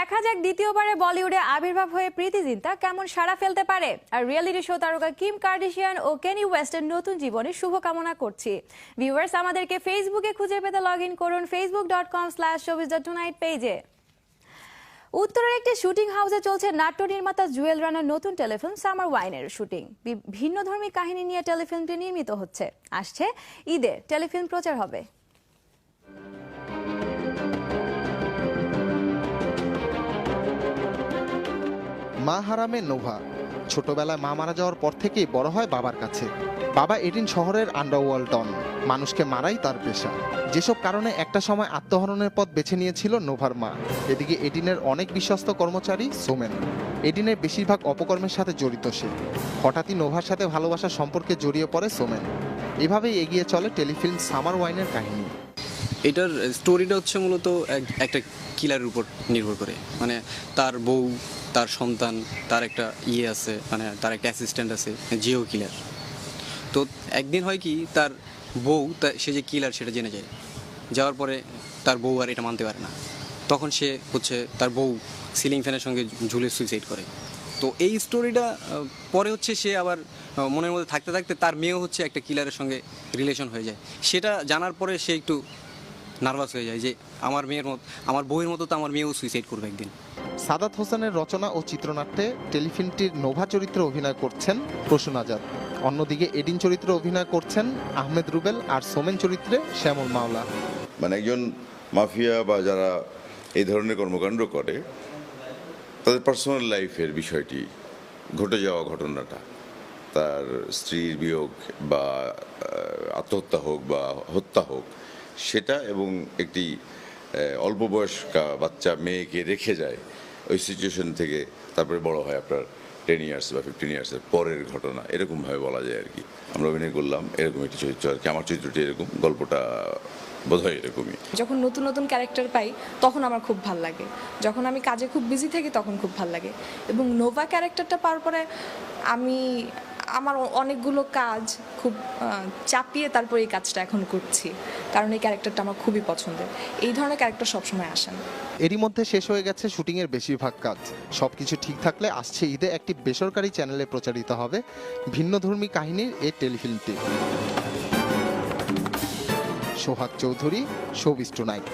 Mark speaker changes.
Speaker 1: দেখা যাক দ্বিতীয়বারে বলিউডে আবির্ভাব হয়ে প্রীতি জিন্তা কেমন সাড়া ফেলতে পারে। আর রিয়েলিটি শো তারকা কিম কার্দাশিয়ান ও কেনি ওয়েস্টের নতুন জীবনে শুভকামনা করছি। ভিউয়ার্স, আমাদেরকে ফেসবুকে খুঁজে পেতে লগ ইন করুন facebook.com/showbiz.tonight পেজে। উত্তরের একটি শুটিং হাউসে চলছে নাট্য নির্মাতা জুয়েল রানার নতুন টেলিফিল্ম সামার ওয়াইনের শুটিং। ভিন্নধর্মী কাহিনী নিয়ে টেলিফিল্মটি নির্মিত হচ্ছে। আসছে ঈদে টেলিফিল্ম প্রচার হবে।
Speaker 2: মা হারামে নোভা ছোটবেলায় মা মারা যাওয়ার পর থেকেই বড় হয় বাবার কাছে। বাবা এডিন শহরের আন্ডারওয়ার্ল্ড ডন, মানুষকে মারাই তার পেশা। যেসব কারণে একটা সময় আত্মহরণের পথ বেছে নিয়েছিল নোভার মা। এদিকে এডিনের অনেক বিশ্বস্ত কর্মচারী সোমেন। এডিনের বেশিরভাগ অপকর্মের সাথে জড়িত সে। হঠাৎই নোভার সাথে ভালোবাসার সম্পর্কে জড়িয়ে পড়ে সোমেন। এভাবেই এগিয়ে চলে টেলিফিল্ম সামার ওয়াইনের কাহিনী।
Speaker 3: এটার স্টোরিটা হচ্ছে মূলত একটা কিলারের উপর নির্ভর করে, মানে তার বউ, তার সন্তান, তার একটা আছে, মানে তার একটা অ্যাসিস্ট্যান্ট আছে, জিও কিলার। তো একদিন হয় কি, তার বউ সে যে কিলার সেটা জেনে যায়। যাওয়ার পরে তার বউ আর এটা মানতে পারে না। তখন সে তার বউ সিলিং ফ্যানের সঙ্গে ঝুলে সুইসাইড করে। তো এই স্টোরিটা পরে সে আবার মনের মধ্যে থাকতে থাকতে তার মেয়েও একটা কিলারের সঙ্গে রিলেশন হয়ে যায়। সেটা জানার পরে সে একটু নার্ভাস হয়ে যায় যে আমার বউয়ের মতো তো আমার মেয়েও সুইসাইড করবে একদিন।
Speaker 2: সাদাত হোসেনের রচনা ও চিত্রনাট্যে টেলিফিল্মটির নোভা চরিত্রে অভিনয় করছেন প্রসূন আজাদ। অন্যদিকে এডিন চরিত্রে অভিনয় করছেন আহমেদ রুবেল আর সোমেন চরিত্রে শ্যামল মাওলা।
Speaker 4: মানে একজন মাফিয়া বা যারা এই ধরনের কর্মকাণ্ড করে তাদের পার্সোনাল লাইফের বিষয়টি, ঘটে যাওয়া ঘটনাটা, তার স্ত্রীর বিয়োগ বা আত্মহত্যা হোক বা হত্যা হোক, সেটা এবং একটি অল্প বয়স্কা বাচ্চা মেয়েকে রেখে যায় ওই সিচুয়েশন থেকে, তারপরে বড় হয় আপনার 10 ইয়ার্স বা 15 ইয়ার্সের পরের ঘটনা, এরকমভাবে বলা যায় আর কি। আমরা অভিনয় করলাম এরকম একটি চরিত্র আর কি। আমার চরিত্রটি এরকম, গল্পটা বোধহয় এরকমই।
Speaker 5: যখন নতুন নতুন ক্যারেক্টার পাই তখন আমার খুব ভাল লাগে, যখন আমি কাজে খুব বিজি থাকি তখন খুব ভাল লাগে। এবং নোভা ক্যারেক্টারটা পাওয়ার পরে আমার অনেকগুলো কাজ খুব চাপিয়ে তারপর এই কাজটা এখন করছি, কারণ এই ক্যারেক্টারটা আমার খুবই পছন্দের। এই ধরনের ক্যারেক্টার সবসময় আসেন।
Speaker 2: এরই মধ্যে শেষ হয়ে গেছে শুটিংয়ের বেশিরভাগ কাজ। সবকিছু ঠিক থাকলে আসছে ঈদে একটি বেসরকারি চ্যানেলে প্রচারিত হবে ভিন্নধর্মী কাহিনীর এই টেলিফিল্মটি। সোহাগ চৌধুরী, শোবিজ টুনাইট।